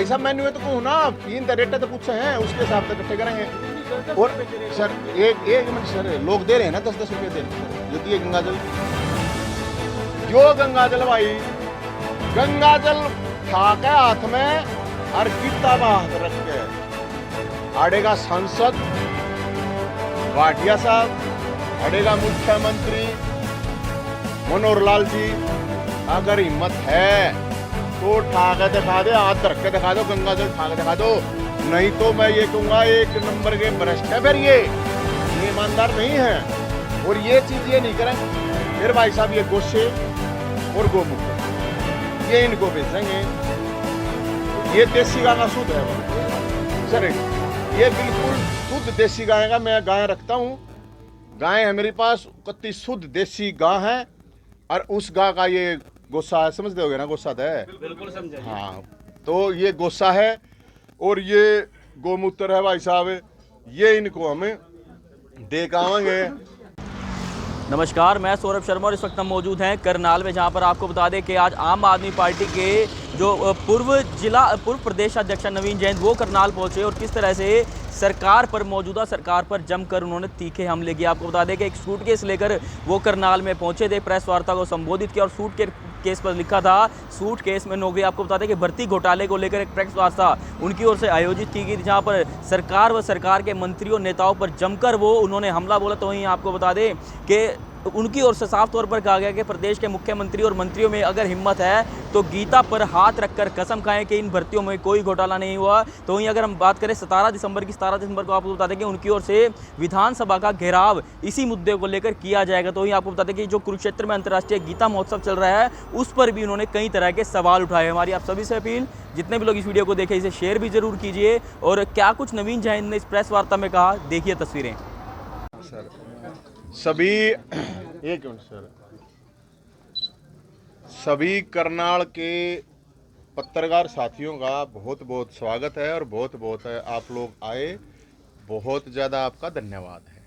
भाई साहब मैंने तो कहूँ ना 3 रेट तो पूछे हैं उसके हिसाब से इकट्ठे करेंगे। और सर एक मिनट सर, लोग दे रहे हैं ना 10-10 रुपये दे रहे हैं जो दिए गंगाजल, जो गंगाजल भाई गंगाजल खा के हाथ में और किताब हाथ रख के आड़ेगा सांसद भाटिया साहब, आड़ेगा मुख्यमंत्री मनोहर लाल जी। अगर हिम्मत है तो उठा के दिखा दे, हाथ रख के दिखा दो, गंगाजल उठा के दिखा दो। नहीं तो मैं ये कहूंगा 1 नंबर के भ्रष्ट है फिर ये ईमानदार नहीं है। और ये चीज ये नहीं करें फिर भाई साहब, ये गोशे और गोमुख ये इनको बेचेंगे। ये देसी गाय का शुद्ध है सर, ये बिल्कुल शुद्ध देसी गाय का। मैं गाय रखता हूँ, गाय है मेरे पास, कत्ती शुद्ध देसी गाय है। और उस गाय का ये गोसा है, समझते होगे ना गोसा है, बिल्कुल समझे। हाँ, तो ये गोसा है और ये गोमूत्र है भाई साहब, ये इनको हमें दे के आवेंगे। नमस्कार, मैं सौरभ शर्मा और इस वक्त हम मौजूद हैं करनाल में, जहां पर आपको बता दें कि आज आम आदमी पार्टी के जो पूर्व प्रदेश अध्यक्ष नवीन जैन वो करनाल पहुंचे और किस तरह से मौजूदा सरकार पर जमकर उन्होंने तीखे हमले किए। आपको बता दें कि एक सूटकेस लेकर वो करनाल में पहुंचे थे, प्रेस वार्ता को संबोधित किया और सूटकेस पर लिखा था सूटकेस में नौकरी। आपको बता दें कि भर्ती घोटाले को लेकर एक प्रेस वार्ता उनकी ओर से आयोजित की गई थी, जहां पर सरकार व सरकार के मंत्रियों नेताओं पर जमकर वो उन्होंने हमला बोला। तो वहीं आपको बता दें कि उनकी ओर से साफ तौर पर कहा गया कि प्रदेश के मुख्यमंत्री और मंत्रियों में अगर हिम्मत है तो गीता पर हाथ रखकर कसम खाएं कि इन भर्तियों में कोई घोटाला नहीं हुआ। तो वहीं अगर हम बात करें 17 दिसंबर को आपको बता दें कि उनकी ओर से विधानसभा का घेराव इसी मुद्दे को लेकर किया जाएगा। तो वहीं आपको बता दें कि जो कुरुक्षेत्र में अंतर्राष्ट्रीय गीता महोत्सव चल रहा है उस पर भी उन्होंने कई तरह के सवाल उठाए। हमारी आप सभी से अपील, जितने भी लोग इस वीडियो को देखें इसे शेयर भी जरूर कीजिए। और क्या कुछ नवीन जैन ने इस प्रेस वार्ता में कहा, देखिए तस्वीरें। सभी एक मिनट सर, सभी करनाल के पत्रकार साथियों का बहुत बहुत स्वागत है और बहुत बहुत आप लोग आए, बहुत ज़्यादा आपका धन्यवाद है।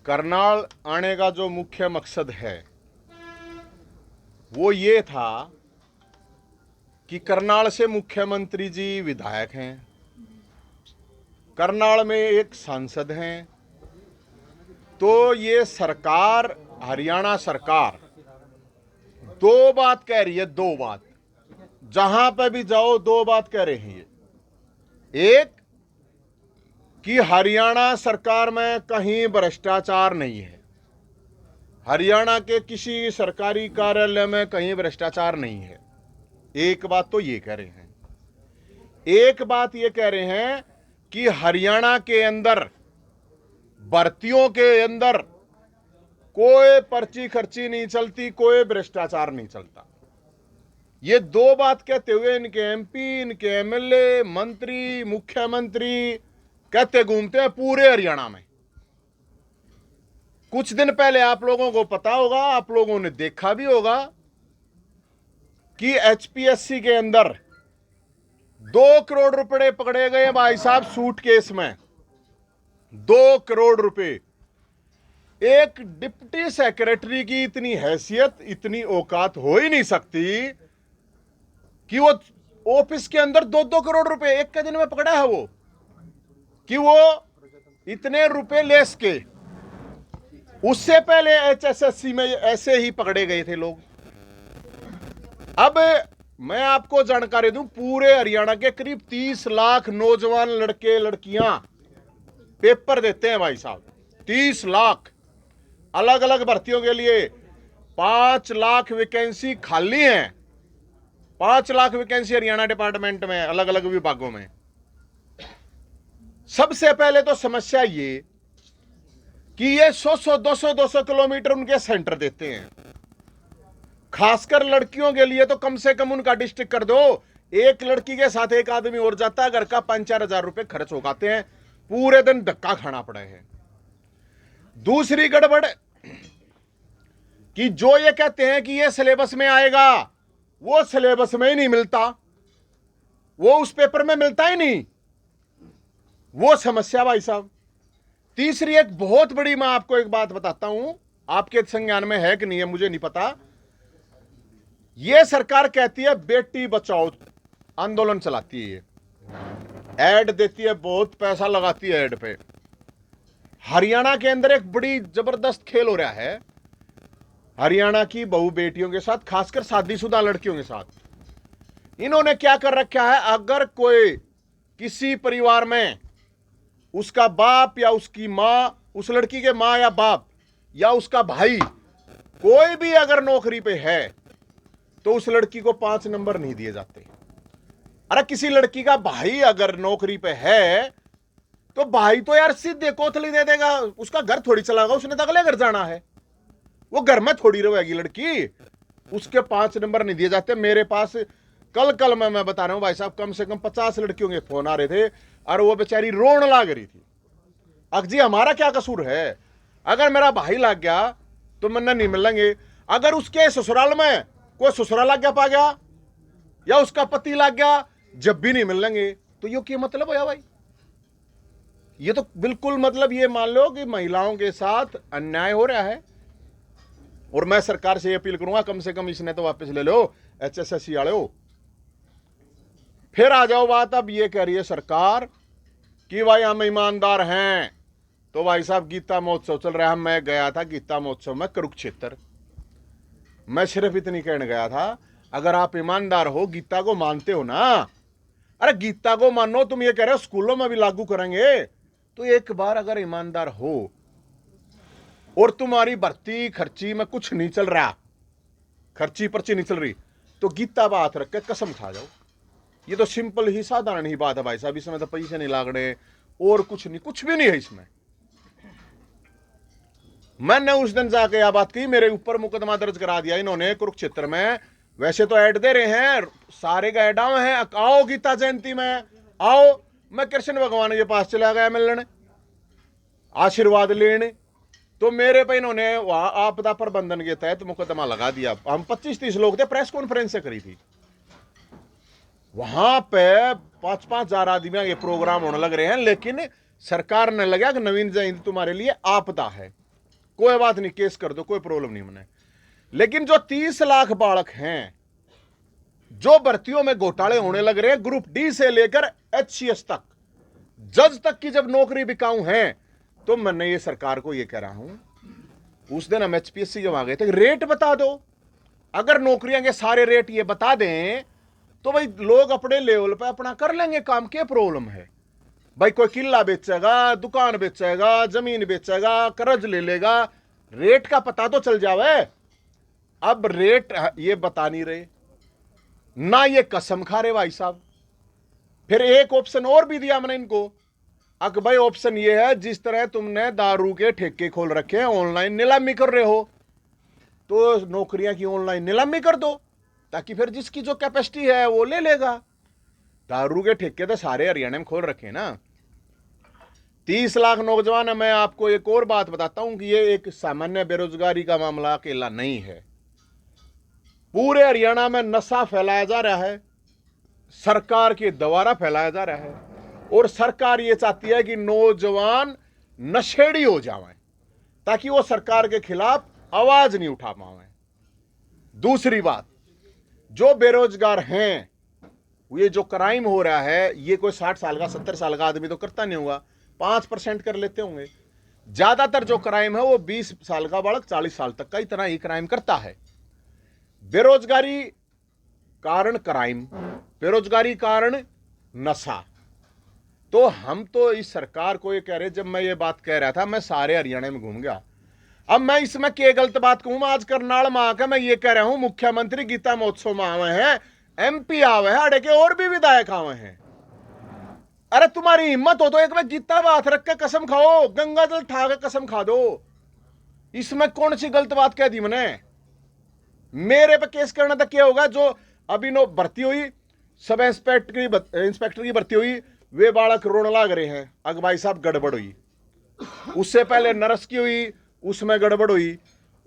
करनाल आने का जो मुख्य मकसद है वो ये था कि करनाल से मुख्यमंत्री जी विधायक हैं, करनाल में एक सांसद हैं। तो ये सरकार, हरियाणा सरकार 2 बात कह रही है, 2 बात, जहां पे भी जाओ 2 बात कह रही है। एक कि हरियाणा सरकार में कहीं भ्रष्टाचार नहीं है, हरियाणा के किसी सरकारी कार्यालय में कहीं भ्रष्टाचार नहीं है। एक बात तो ये कह रहे हैं। एक बात ये कह रहे हैं कि हरियाणा के अंदर भर्तियों के अंदर कोई पर्ची खर्ची नहीं चलती, कोई भ्रष्टाचार नहीं चलता। ये 2 बात कहते हुए इनके एमपी, इनके एमएलए, मंत्री, मुख्यमंत्री कहते घूमते हैं पूरे हरियाणा में। कुछ दिन पहले आप लोगों को पता होगा, आप लोगों ने देखा भी होगा कि एचपीएससी के अंदर 2 करोड़ रुपए पकड़े गए भाई साहब सूटकेस में। 2 करोड़ रुपए। एक डिप्टी सेक्रेटरी की इतनी हैसियत, इतनी औकात हो ही नहीं सकती कि वो ऑफिस के अंदर 2-2 करोड़ रुपए एक के दिन में पकड़ा है, वो कि वो इतने रुपए ले सके। उससे पहले एचएसएससी में ऐसे ही पकड़े गए थे लोग। अब मैं आपको जानकारी दूं, पूरे हरियाणा के करीब 30 लाख नौजवान लड़के लड़कियां पेपर देते हैं भाई साहब। 30 लाख अलग अलग भर्तियों के लिए। 5 लाख वैकेंसी खाली हैं, 5 लाख वैकेंसी हरियाणा डिपार्टमेंट में अलग अलग विभागों में। सबसे पहले तो समस्या ये कि ये 100-100, 200-200 किलोमीटर उनके सेंटर देते हैं। खासकर लड़कियों के लिए तो कम से कम उनका डिस्ट्रिक्ट कर दो। एक लड़की के साथ एक आदमी और जाता है, घर का 5-4 हजार रुपए खर्च हो जाते हैं, पूरे दिन धक्का खाना पड़े है। दूसरी गड़बड़ कि जो ये कहते हैं कि ये सिलेबस में आएगा, वो सिलेबस में ही नहीं मिलता, वो उस पेपर में मिलता ही नहीं। वो समस्या भाई साहब। तीसरी एक बहुत बड़ी, मैं आपको एक बात बताता हूं, आपके संज्ञान में है कि नहीं है मुझे नहीं पता। यह सरकार कहती है बेटी बचाओ, आंदोलन चलाती है, ये ऐड देती है, बहुत पैसा लगाती है ऐड पे। हरियाणा के अंदर एक बड़ी जबरदस्त खेल हो रहा है हरियाणा की बहू बेटियों के साथ, खासकर शादीशुदा लड़कियों के साथ। इन्होंने क्या कर रखा है, अगर कोई किसी परिवार में उसका बाप या उसकी मां, उस लड़की के मां या बाप या उसका भाई कोई भी अगर नौकरी पे है तो उस लड़की को 5 नंबर नहीं दिए जाते। अरे किसी लड़की का भाई अगर नौकरी पे है तो भाई तो यार सीधे कोथली दे देगा, उसका घर थोड़ी चलाएगा, उसने तो अगले घर जाना है, वो घर में थोड़ी रहेगी लड़की, उसके 5 नंबर नहीं दिए जाते। मेरे पास कल मैं बता रहा हूं भाई साहब, कम से कम 50 लड़कियों के फोन आ रहे थे और वो बेचारी रोने लग रही थी। अग जी हमारा क्या कसूर है, अगर मेरा भाई लग गया तो मन्ना नहीं मिलेंगे, अगर उसके ससुराल में कोई ससुराल लग गया पा गया या उसका पति लग गया जब भी नहीं मिलेंगे, तो ये क्या मतलब है भाई? ये तो बिल्कुल मतलब ये मान लो कि महिलाओं के साथ अन्याय हो रहा है। और मैं सरकार से अपील करूंगा, कम से कम इसने तो वापस ले लो HSSC वाले हो। फिर आ जाओ बात, अब ये कह रही है सरकार कि भाई हम ईमानदार हैं, तो भाई साहब गीता महोत्सव चल रहा है, मैं गया था गीता महोत्सव में कुरुक्षेत्र, मैं सिर्फ इतनी कहने गया था, अगर आप ईमानदार हो, गीता को मानते हो ना, अरे गीता को मानो, तुम ये कह रहे हो स्कूलों में भी लागू करेंगे, तो एक बार अगर ईमानदार हो और तुम्हारी भर्ती खर्ची में कुछ नहीं चल रहा, खर्ची पर्ची नहीं चल रही, तो गीता बात रख के कसम खा जाओ। ये तो सिंपल ही साधारण ही बात है भाई साहब, इसमें तो पैसे नहीं लाग रहे और कुछ नहीं, कुछ भी नहीं है इसमें। मैंने उस दिन जाके यह बात की, मेरे ऊपर मुकदमा दर्ज करा दिया इन्होंने कुरुक्षेत्र में। वैसे तो ऐड दे रहे हैं, सारे का ऐड आए हैं, आओ गीता जयंती में आओ। मैं कृष्ण भगवान के पास चला गया मिलने, आशीर्वाद लेने, तो मेरे पे इन्होंने वहां आपदा प्रबंधन के तहत मुकदमा लगा दिया। हम 25-30 लोग थे, प्रेस कॉन्फ्रेंस से करी थी, वहां पे 5-5 हजार आदमी के प्रोग्राम होने लग रहे हैं, लेकिन सरकार ने लगा कि नवीन जयंती तुम्हारे लिए आपदा है, कोई बात नहीं, केस कर दो, कोई प्रॉब्लम नहीं मने। लेकिन जो 30 लाख बालक हैं, जो भर्तियों में घोटाले होने लग रहे हैं, ग्रुप डी से लेकर HCS तक, जज तक की जब नौकरी बिकाऊ है, तो मैंने ये सरकार को ये कह रहा हूं, उस दिन हम HPSC जब आ गए थे, रेट बता दो। अगर नौकरियां के सारे रेट ये बता दें तो भाई लोग अपने लेवल पे अपना कर लेंगे काम, क्या प्रॉब्लम है भाई? कोई किला बेचेगा, दुकान बेचेगा, जमीन बेचेगा, कर्ज ले लेगा, रेट का पता तो चल जावे। अब रेट ये बता नहीं रहे ना, ये कसम खा रहे भाई साहब। फिर एक ऑप्शन और भी दिया मैंने इनको, अक भाई ऑप्शन ये है, जिस तरह तुमने दारू के ठेके खोल रखे हैं, ऑनलाइन नीलामी कर रहे हो, तो नौकरियां की ऑनलाइन नीलामी कर दो, ताकि फिर जिसकी जो कैपेसिटी है वो ले लेगा। दारू के ठेके तो सारे हरियाणा में खोल रखे हैं ना। 30 लाख नौजवान है। मैं आपको एक और बात बताता हूं कि ये एक सामान्य बेरोजगारी का मामला अकेला नहीं है, पूरे हरियाणा में नशा फैलाया जा रहा है, सरकार के द्वारा फैलाया जा रहा है, और सरकार ये चाहती है कि नौजवान नशेड़ी हो जाएं, ताकि वो सरकार के खिलाफ आवाज नहीं उठा पाए। दूसरी बात, जो बेरोजगार हैं, ये जो क्राइम हो रहा है, ये कोई 60 साल का 70 साल का आदमी तो करता नहीं होगा, 5% कर लेते होंगे। ज्यादातर जो क्राइम है वो 20 साल का बालक 40 साल तक का इतना ही क्राइम करता है। बेरोजगारी कारण क्राइम, बेरोजगारी कारण नशा। तो हम तो इस सरकार को ये कह रहे, जब मैं ये बात कह रहा था, मैं सारे हरियाणा में घूम गया। अब मैं इसमें क्या गलत बात कहूं? आज करनाल में आकर मैं ये कह रहा हूं, मुख्यमंत्री गीता महोत्सव में आवे हैं, MP आवे हैं, अड़े के और भी विधायक आवे हैं। अरे तुम्हारी हिम्मत हो तो एक बार गीता बात रख के कसम खाओ, गंगा जल ठा के कसम खा दो। इसमें कौन सी गलत बात कह दी मैंने? मेरे पे केस करना तो क्या होगा? जो अभी नो भर्ती हुई, सब इंस्पेक्टर की भर्ती हुई, वे बालक रोने लग रहे हैं, अग भाई साहब गड़बड़ हुई। उससे पहले नर्स की हुई, उसमें गड़बड़ हुई।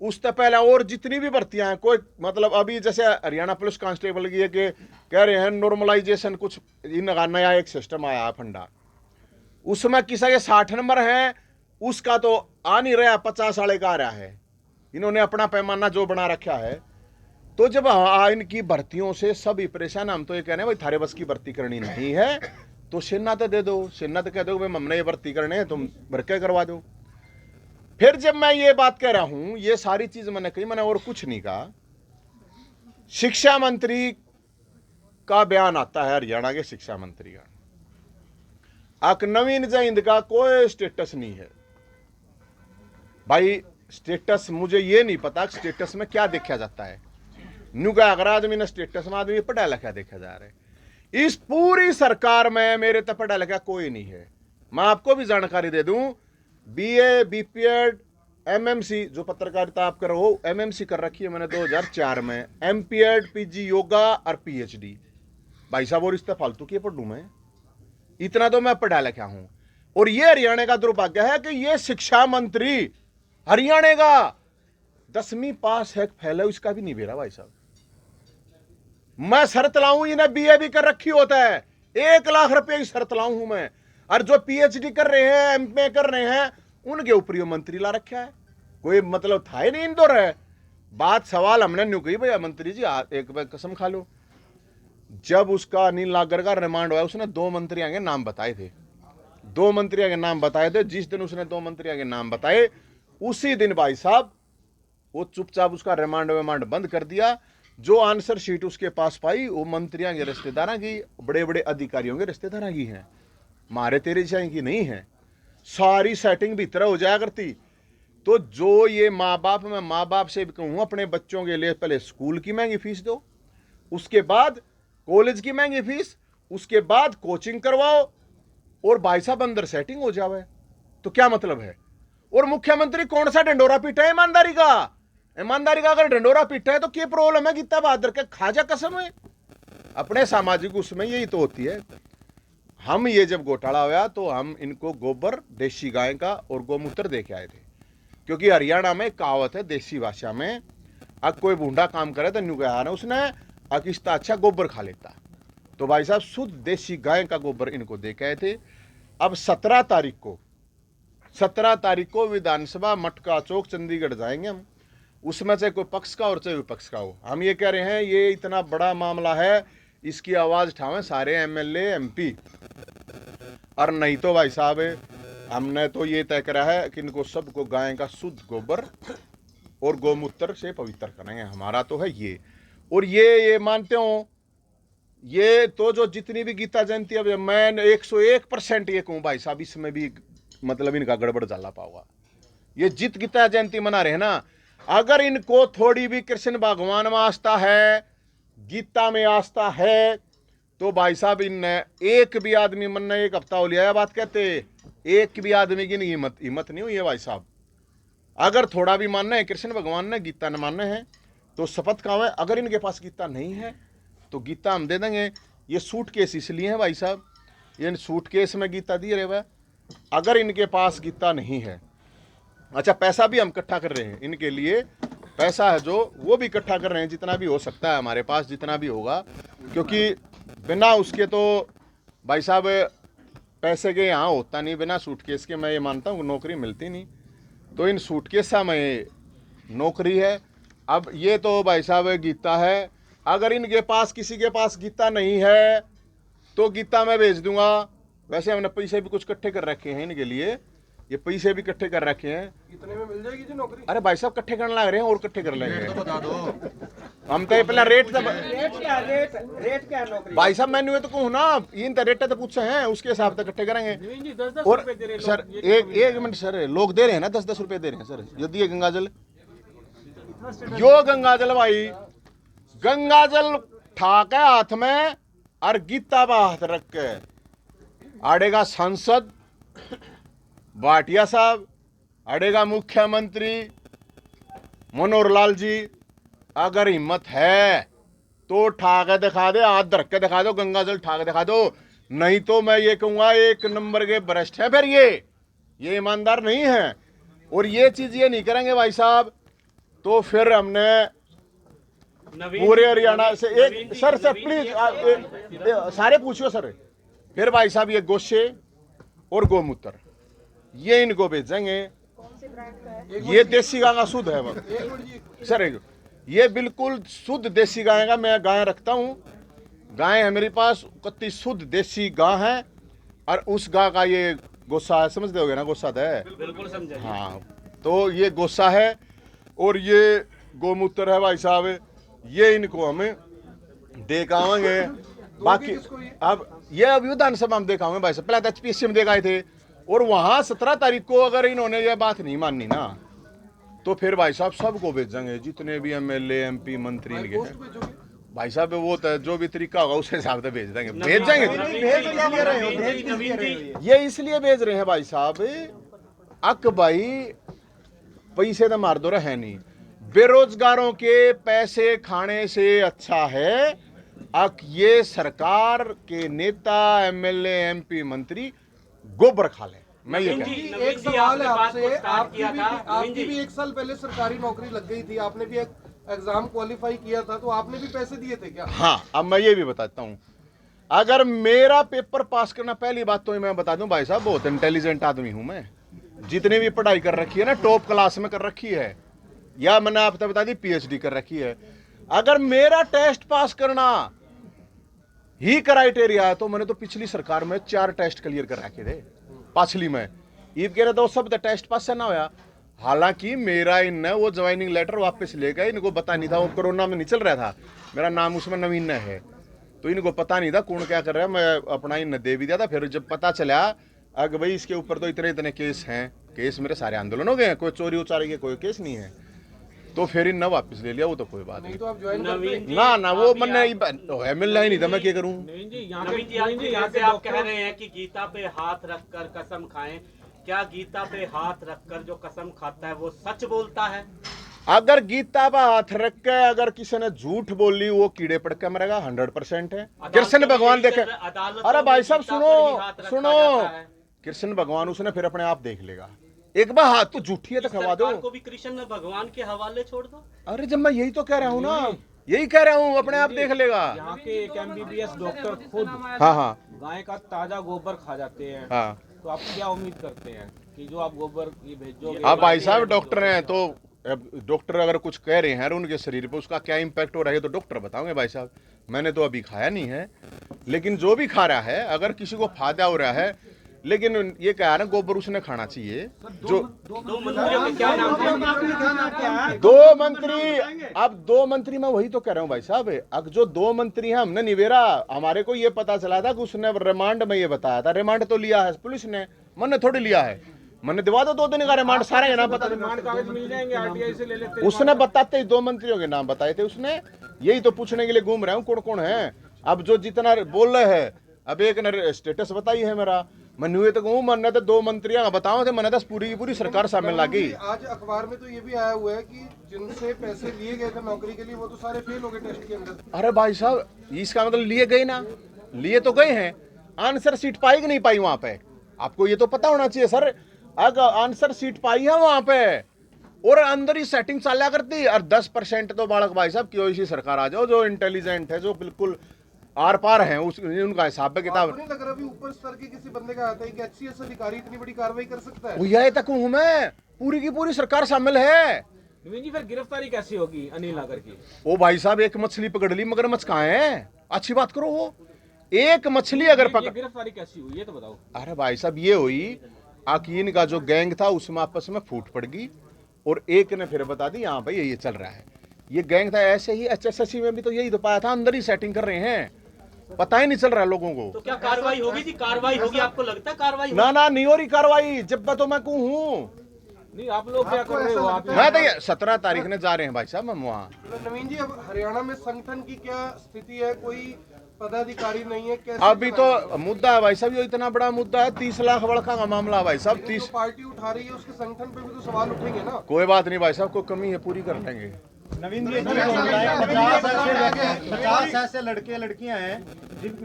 उससे पहले और जितनी भी भर्तियां हैं, कोई मतलब अभी जैसे हरियाणा पुलिस कांस्टेबल की है कि कह रहे हैं नॉर्मलाइजेशन, कुछ इनका नया एक सिस्टम आया है फंडा, उसमें किसी के 60 नंबर हैं, उसका तो आ नहीं रहा, 50 साल का आ रहा है। इन्होंने अपना पैमाना जो बना रखा है, तो जब इनकी भर्तियों से सभी परेशान, हम तो ये कह रहे हैं भाई थारे बस की भर्ती करनी नहीं है तो सेना तो दे दो, सेना तो कह दो भाई हमने ये भर्ती करने हैं, तुम भर के करवा दो। फिर जब मैं ये बात कह रहा हूं, ये सारी चीज मैंने कही, मैंने और कुछ नहीं कहा। शिक्षा मंत्री का बयान आता है, हरियाणा के शिक्षा मंत्री का, नवीन जैन का कोई स्टेटस नहीं है। भाई स्टेटस मुझे ये नहीं पता स्टेटस में क्या देखा जाता है। न्यू का अगर आदमी ने स्टेटस में आदमी पढ़ा लिखा देखा जा रहा है। इस पूरी सरकार में मेरे तक पढ़ा लिखा कोई नहीं है। मैं आपको भी जानकारी दे दूं, बीए, बीपीएड, एमएमसी, जो पत्रकारिता आप कर रहे हो, एमएमसी कर रखी है मैंने 2004 में, एमपीएड, पीजी योगा और पीएचडी। भाई साहब और इससे फालतू की पढ़ूं मैं? इतना तो मैं पढ़ा लिखा हूं। और ये हरियाणा का दुर्भाग्य है कि ये शिक्षा मंत्री हरियाणा का 10वीं पास है, फैले इसका भी नहीं बेरा। भाई साहब मैं शर्त लाऊं, इन्हें बीए भी कर रखी होता है, 1 लाख रुपए की शर्त लाऊं हूं मैं। और जो पीएचडी कर रहे हैं, एमए कर रहे हैं, उनके ऊपर ये मंत्री ला रखा है। कोई मतलब था ही नहीं इंदौर है। बात सवाल हमने न्यू कही, भैया मंत्री जी एक बार कसम खा लो, जब उसका अनिल नागर का रिमांड हुआ उसने 2 मंत्रियों के नाम बताए थे, 2 मंत्रियों के नाम बताए थे। जिस दिन उसने 2 मंत्रियों के नाम बताए उसी दिन भाई साहब वो चुपचाप उसका रिमांड बंद कर दिया। जो आंसर शीट उसके पास पाई वो मंत्रियों के रिश्तेदारों की, बड़े बड़े अधिकारियों के रिश्तेदारों की है, मारे तेरे जैसे की नहीं है। सारी सेटिंग भीतर हो जाया करती। तो जो ये माँ बाप, मैं माँ बाप से भी कहूँ अपने बच्चों के लिए पहले स्कूल की महंगी फीस दो, उसके बाद कॉलेज की महंगी फीस, उसके बाद कोचिंग करवाओ, और भाई साहब अंदर सेटिंग हो जावे। तो क्या मतलब है? और मुख्यमंत्री कौन सा डंडोरा पीटा है ईमानदारी का? ईमानदारी का अगर डंडोरा पीटा है तो क्या प्रॉब्लम है? गीता बहादुर के खाजा कसम है। अपने सामाजिक उसमें यही तो होती है। हम ये जब घोटाला हुआ तो हम इनको गोबर, देसी गाय का और गोमूत्र दे के आए थे, क्योंकि हरियाणा में कहावत है देसी भाषा में, अब कोई बूढ़ा काम करे तो न्यू कहा ना उसने अकिस्ता अच्छा गोबर खा लेता। तो भाई साहब शुद्ध देसी गाय का गोबर इनको दे के आए थे। अब 17 तारीख को विधानसभा मटका चौक चंडीगढ़ जाएंगे हम। उसमें चाहे कोई पक्ष का और चाहे विपक्ष का हो, हम ये कह रहे हैं ये इतना बड़ा मामला है, इसकी आवाज उठावें सारे एमएलए, एमपी। और नहीं तो भाई साहब हमने तो ये तय करा है कि इनको सबको गाय का शुद्ध गोबर और गोमूत्र से पवित्र करेंगे। हमारा तो है ये। और ये मानते हो, ये तो जो जितनी भी गीता जयंती, अब मैं 101% ये कहूँ भाई साहब, इसमें भी मतलब इनका गड़बड़ जाला पाओगा। ये जित गीता जयंती मना रहे हैं ना, अगर इनको थोड़ी भी कृष्ण भगवान में आस्था है, गीता में आस्था है, तो भाई साहब इनने एक भी आदमी, मन ने 1 हफ्ता हो लिया बात कहते, एक भी आदमी की नहीं हिम्मत नहीं हुई है भाई साहब। अगर थोड़ा भी मानना है कृष्ण भगवान ने, गीता ने मानना है तो शपथ काम है। अगर इनके पास गीता नहीं है तो गीता हम दे देंगे। ये सूटकेस इसलिए है भाई साहब, ये सूटकेस में गीता दी रहे हुआ। अगर इनके पास गीता नहीं है, अच्छा पैसा भी हम इकट्ठा कर रहे हैं इनके लिए, पैसा है जो वो भी इकट्ठा कर रहे हैं, जितना भी हो सकता है हमारे पास, जितना भी होगा, क्योंकि बिना उसके तो भाई साहब पैसे के यहाँ होता नहीं। बिना सूटकेस के मैं ये मानता हूँ नौकरी मिलती नहीं। तो इन सूटकेस में नौकरी है। अब ये तो भाई साहब गीता है, अगर इनके पास किसी के पास गीता नहीं है तो गीता मैं भेज दूंगा। वैसे हमने पैसे भी कुछ इकट्ठे कर रखे हैं इनके लिए, ये पैसे भी इकट्ठे कर रखे हैं। इतने में मिल जाएगी जी नौकरी? अरे भाई साहब इकट्ठे करने लग रहे हैं और इकट्ठे कर लेंगे। तो बता दो हम तो पहला रेट क्या है नौकरी? भाई साहब मैंने तो कहूँ ना, इन तो रेट तो पूछे हैं, उसके हिसाब से इकट्ठे करेंगे। और सर एक मिनट सर, लोग दे रहे हैं ना 10-10 रुपए दे रहे हैं सर। यदि ये गंगाजल, यो गंगाजल भाई, गंगाजल ठाक है हाथ में और गीता बा हाथ रख के आड़ेगा सांसद भाटिया साहब, अड़ेगा मुख्यमंत्री मनोहर लाल जी। अगर हिम्मत है तो ठाक दिखा दे, हाथ धर के दिखा दो, गंगाजल ठाक दिखा दो। नहीं तो मैं ये कहूंगा 1 नंबर के भ्रष्ट है। फिर ये ईमानदार नहीं है। और ये चीज ये नहीं करेंगे भाई साहब तो फिर हमने पूरे हरियाणा से एक सर प्लीज सारे पूछियो सर। फिर भाई साहब ये गोशे और गोमूत्र ये इनको भेजेंगे। ये देसी गाय का शुद्ध है सर। ये बिल्कुल शुद्ध देसी गाय का, मैं गाय रखता हूँ, गाय है मेरे पास, कत्ती शुद्ध देसी गाय है। और उस गाय का ये गोसा है, समझते होगे ना, गोसा है, बिल्कुल समझे। हाँ, तो ये गोसा है और ये गोमूत्र है भाई साहब, ये इनको हमें देखाएंगे। बाकी अब ये अभी विधानसभा में देखाएंगे भाई साहब, पहले तो HPSC में देखाए थे, और वहां 17 तारीख को अगर इन्होंने ये बात नहीं मानी ना, तो फिर भाई साहब सबको भेजेंगे, जितने भी MLA MP मंत्री इनके हैं भाई साहब, वो तो जो भी तरीका होगा उस हिसाब से भेज देंगे, भेज देंगे। ये इसलिए भेज रहे हैं भाई साहब, अक भाई पैसे तो मार दो रहे नहीं, बेरोजगारों के पैसे खाने से अच्छा है अक ये सरकार के नेता MLA MP मंत्री गोबर खा ले। मैं ये कहता एक सवाल है आपसे, आपकी भी 1 साल पहले सरकारी नौकरी लग गई थी, आपने भी एक एग्जाम क्वालिफाई किया था, तो आपने भी पैसे दिए थे क्या? हाँ, अब मैं ये भी बताता हूँ, अगर मेरा पेपर पास करना, पहली बात तो मैं बता दूं भाई साहब, बहुत इंटेलिजेंट आदमी हूं मैं, जितनी भी पढ़ाई कर रखी है ना, टॉप क्लास में कर रखी है, या मैंने आपको बता दी PhD कर रखी है। अगर मेरा टेस्ट पास करना ही क्राइटेरिया है, तो मैंने तो पिछली सरकार में 4 टेस्ट क्लियर कर रखे थे, पाछली में ईद कह रहे तो सब टेस्ट पास ना होया। हालांकि मेरा इन वो ज्वाइनिंग लेटर वापस ले गए, इनको पता नहीं था, वो कोरोना में नहीं चल रहा था, मेरा नाम उसमें नवीन है, तो इनको पता नहीं था कौन क्या कर रहा है, मैं अपना इन दे भी दिया था। फिर जब पता चला अगर भाई इसके ऊपर तो इतने इतने केस हैं, केस मेरे सारे आंदोलन हो गए हैं, कोई चोरी उचारी के कोई केस नहीं है, तो फिर इन वापस ले लिया, वो तो कोई बात नहीं। तो आप ज्वाइन करते ना वो मैंने मिलना ही नहीं था, मैं क्या करूँ। नवीन जी यहाँ पे आप कह रहे हैं कि गीता पे हाथ रखकर कसम खाएं, क्या गीता पे हाथ रखकर जो कसम खाता है वो सच बोलता है? अगर गीता पर हाथ रख के अगर किसी ने झूठ बोली, वो कीड़े पड़ के मरेगा, 100% है। कृष्ण भगवान देखे, अरे भाई साहब सुनो, कृष्ण भगवान उसने फिर अपने आप देख लेगा, एक बार हाथ तो झूठी है तो खवा दो, को भी कृष्ण भगवान के हवाले छोड़ दो। अरे जब मैं यही तो कह रहा हूँ ना, यही कह रहा हूँ, अपने आप देख लेगा। यहाँ के एक MBBS डॉक्टर खुद हाँ गाय का ताजा गोबर खा जाते हैं, हाँ, तो आप क्या उम्मीद करते हैं कि जो आप गोबर ये भेजोगे? आप भाई साहब डॉक्टर हैं, तो डॉक्टर अगर कुछ कह रहे हैं उनके शरीर पे, उसका क्या इम्पैक्ट हो रहा है तो डॉक्टर बताओगे भाई साहब, मैंने तो अभी खाया नहीं है, लेकिन जो भी खा रहा है अगर किसी को फायदा हो रहा है, लेकिन ये कह रहा है गोबर उसने खाना चाहिए। जो दो मंत्रियों के क्या नाम है? 2 मंत्री, अब 2 मंत्री, मैं वही तो कह रहा हूँ भाई साहब, अब जो 2 मंत्री हैं हमने निवेरा, हमारे को ये पता चला था कि उसने रिमांड में ये बताया था, रिमांड तो लिया है पुलिस ने, मैंने थोड़ी लिया है, मैंने दिवा दो 2 दिन का रिमांड, सारे नाम बता रिमांड कागज मिल जाएंगे, RTI से ले लेते। उसने बताते ही 2 मंत्रियों के नाम बताए थे उसने, यही तो पूछने के लिए घूम रहा हूँ कौन कौन है। अब जो जितना बोल रहे हैं, अब एक ने स्टेटस बताई है मेरा, मैं तो कहूँ मैंने तो 2 मंत्रियों बताओ थे, मैंने तो पूरी की पूरी सरकार शामिल लागी। आज अखबार में तो ये भी आया हुआ है कि जिनसे पैसे लिए गए थे नौकरी के लिए, वो तो सारे फेल हो गए टेस्ट के अंदर। अरे भाई साहब, इसका मतलब लिए गए ना, लिए तो गए हैं, आंसर सीट पाई कि नहीं पाई वहां पे, आपको ये तो पता होना चाहिए सर। अगर आंसर सीट पाई है वहां पे और अंदर ही सेटिंग चला करती, और 10% तो बालक भाई साहब क्यों इसी सरकार आ जाओ, जो इंटेलिजेंट है, जो बिल्कुल आर पार है, उनका हिसाब किताब नहीं लग रहा भी ऊपर स्तर के किसी बंदे का आता है कि HCS अधिकारी इतनी बड़ी कार्रवाई कर सकता है। यही तक हूं मैं, पूरी की पूरी सरकार शामिल है। नवीन जी फिर गिरफ्तारी कैसी होगी अनिल नागर की? ओ भाई साहब, एक मछली पकड़ ली, मगरमच्छ कहाँ है, अच्छी बात करो, वो एक मछली अगर पकड़, गिरफ्तारी कैसी हुई ये तो बताओ। अरे भाई साहब ये हुई, आकीन का जो गैंग था उसमें आपस में फूट पड़ गई, और एक ने फिर बता दी हाँ भाई ये चल रहा है, ये गैंग था। ऐसे ही HSSC में भी तो यही तो पाया था, अंदर ही सेटिंग कर रहे हैं, पता ही नहीं चल रहा लोगों को। तो क्या कार्रवाई होगी जी? कार्रवाई होगी, आपको लगता है कार्रवाई? ना नहीं हो रही कार्रवाई, जब तो मैं हूँ नहीं, आप लोग क्या कर रहे हो? आप मैं तो ये 17 तारीख ने जा रहे हैं भाई साहब हम वहाँ। नवीन जी, अब हरियाणा में संगठन की क्या स्थिति है? कोई पदाधिकारी नहीं है, कैसे? अभी तो मुद्दा है भाई साहब, ये इतना बड़ा मुद्दा है, 30 लाख बड़का का मामला भाई साहब, 30 पार्टी उठा रही है, उसके संगठन पे भी तो सवाल उठेंगे ना। कोई बात नहीं भाई साहब, कोई कमी है पूरी कर लेंगे। नवीन जी 50 ऐसे लड़के लड़कियां हैं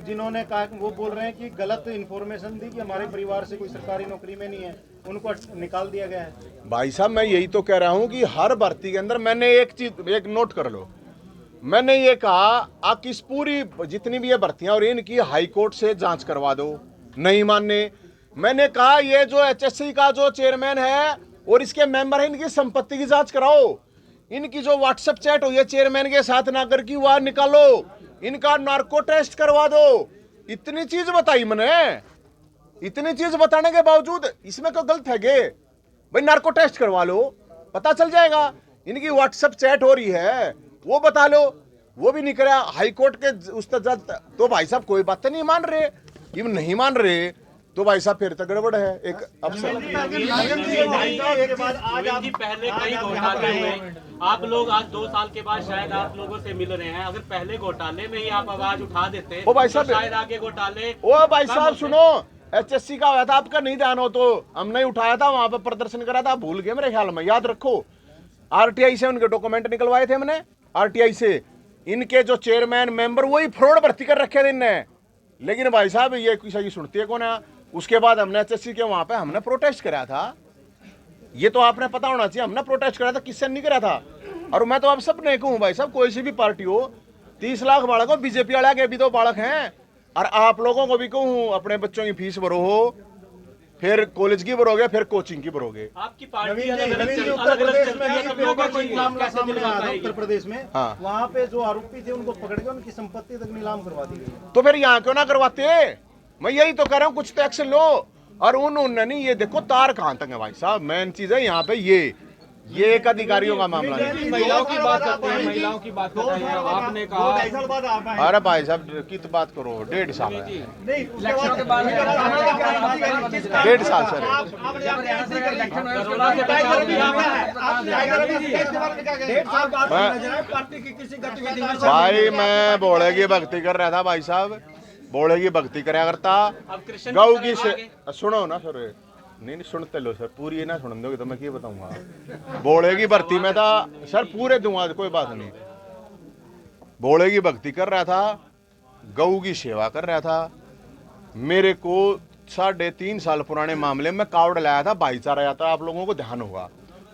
जिन्होंने कहा, वो बोल रहे हैं कि गलत इन्फॉर्मेशन दी कि हमारे परिवार से कोई सरकारी नौकरी में नहीं है, उनको निकाल दिया गया है। भाई साहब मैं यही तो कह रहा हूँ कि हर भर्ती के अंदर मैंने एक चीज एक नोट कर लो, मैंने ये कहा आप इस पूरी जितनी भी ये भर्तियां और इनकी हाई कोर्ट से जांच करवा दो, नहीं मानने। मैंने कहा ये जो HSC का जो चेयरमैन है और इसके मेंबर है, इनकी संपत्ति की जांच कराओ, इनकी जो व्हाट्सएप चैट हुई है चेयरमैन के साथ नागर की, वह निकालो, इनका नार्को टेस्ट करवा दो। इतनी चीज बताई मैंने, इतनी चीज बताने के बावजूद इसमें कोई गलत है गे? भाई नार्को टेस्ट करवा लो, पता चल जाएगा। इनकी व्हाट्सएप चैट हो रही है वो बता लो, वो भी नहीं करा। हाईकोर्ट के उस तक तो भाई साहब कोई बात नहीं मान रहे, ये नहीं मान रहे तो भाई साहब फिर तो गड़बड़ है। एक अफसर पहले कई घोटाले हुए, आप लोग आज 2 साल के बाद शायद आप लोगों से मिल रहे हैं। अगर पहले घोटाले में ही आप आवाज उठा देते ओ भाई साहब, तो शायद आगे घोटाले। ओ भाई साहब सुनो, HSC का हुआ था, आपका नहीं ध्यान हो तो हमने ही उठाया था, वहां पर प्रदर्शन करा था, भूल गए मेरे ख्याल में, याद रखो। RTI से उनके डॉक्यूमेंट निकलवाए थे हमने, RTI से। इनके जो चेयरमैन मेंबर वही फ्रॉड भर्ती कर रखे थे इनने, लेकिन भाई साहब ये किसी की सुनती है कौन है। उसके बाद हमने HSC के वहां पे हमने प्रोटेस्ट कराया था, ये तो आपने पता होना चाहिए। हमने प्रोटेस्ट कराया था, किससे नहीं करा था। और मैं तो अब सब नहीं कहूँ भाई साहब, कोई सी भी पार्टी हो, 30 लाख बालक हो, बीजेपी वाले के भी तो बालक हैं। और आप लोगों को भी कहूँ, अपने बच्चों की फीस भरो हो, फिर कॉलेज की भरोगे, फिर कोचिंग की भरोगे। आपकी पार्टी उत्तर प्रदेश में हाँ। वहाँ पे जो आरोपी थे उनको पकड़ के उनकी संपत्ति तक नीलाम करवा दी गई। तो फिर यहाँ क्यों ना करवाते? मैं यही तो कह रहा हूँ, कुछ तो एक्शन लो। और उन्होंने नहीं, ये देखो तार कहाँ तक है भाई साहब। मेन चीज है यहाँ पे ये एक अधिकारियों का मामला है। महिलाओं की बात करते हैं, महिलाओं की बात करते हैं। आपने कहा 2-2.5 साल बाद आप आए। अरे भाई साहब की तो बात करो, 1.5 साल है। नहीं, उसके बाद 1.5 साल सर। भाई मैं बोले की भक्ति कर रहा था भाई साहब, बोले की भक्ति कराया करता। गौ की सुनो ना सर, नहीं सुनते लो सर, पूरी ना सुन दोगे तो मैं क्या बताऊंगा। बोले की भर्ती में था सर, पूरे दूंगा, कोई बात नहीं। बोले की भक्ति कर रहा था, गऊ की सेवा कर रहा था। मेरे को 3.5 साल पुराने मामले में कावड़ लाया था, भाईचारा यात्रा, आप लोगों को ध्यान होगा।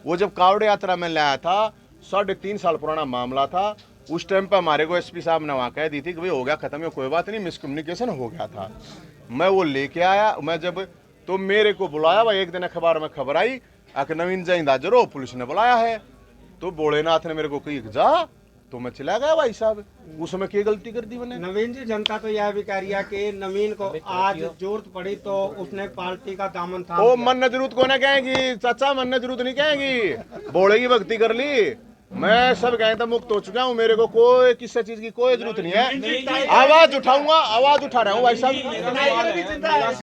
वो जब कावड़ यात्रा में लाया था, 3.5 साल पुराना मामला था। उस टाइम पर हमारे को SP साहब ने वहाँ कह दी थी कि भाई हो गया खत्म, है कोई बात नहीं, मिसकम्युनिकेशन हो गया था। मैं वो लेके आया, मैं जब तो मेरे को बुलाया भाई, एक दिन अखबार में खबर आई नवीन जैन हाजिर, पुलिस ने बुलाया है। तो भोलेनाथ ने मेरे को कही जा, तो मैं चला गया भाई साहब। उसमें क्या गलती कर दी मैंने? नवीन जी, जनता तो यह भी कह रही है कि नवीन को आज जरूरत पड़ी तो उसने पार्टी का दामन था। ओ मन जरूरत को ना कहेंगी चाचा, मन जरूरत नहीं कहेंगी, भोले की भक्ति कर ली। मैं सब कहें तो मुक्त हो चुका हूँ, मेरे को कोई किसी चीज की कोई जरूरत नहीं है। आवाज उठाऊंगा, आवाज उठा रहा हूँ भाई साहब।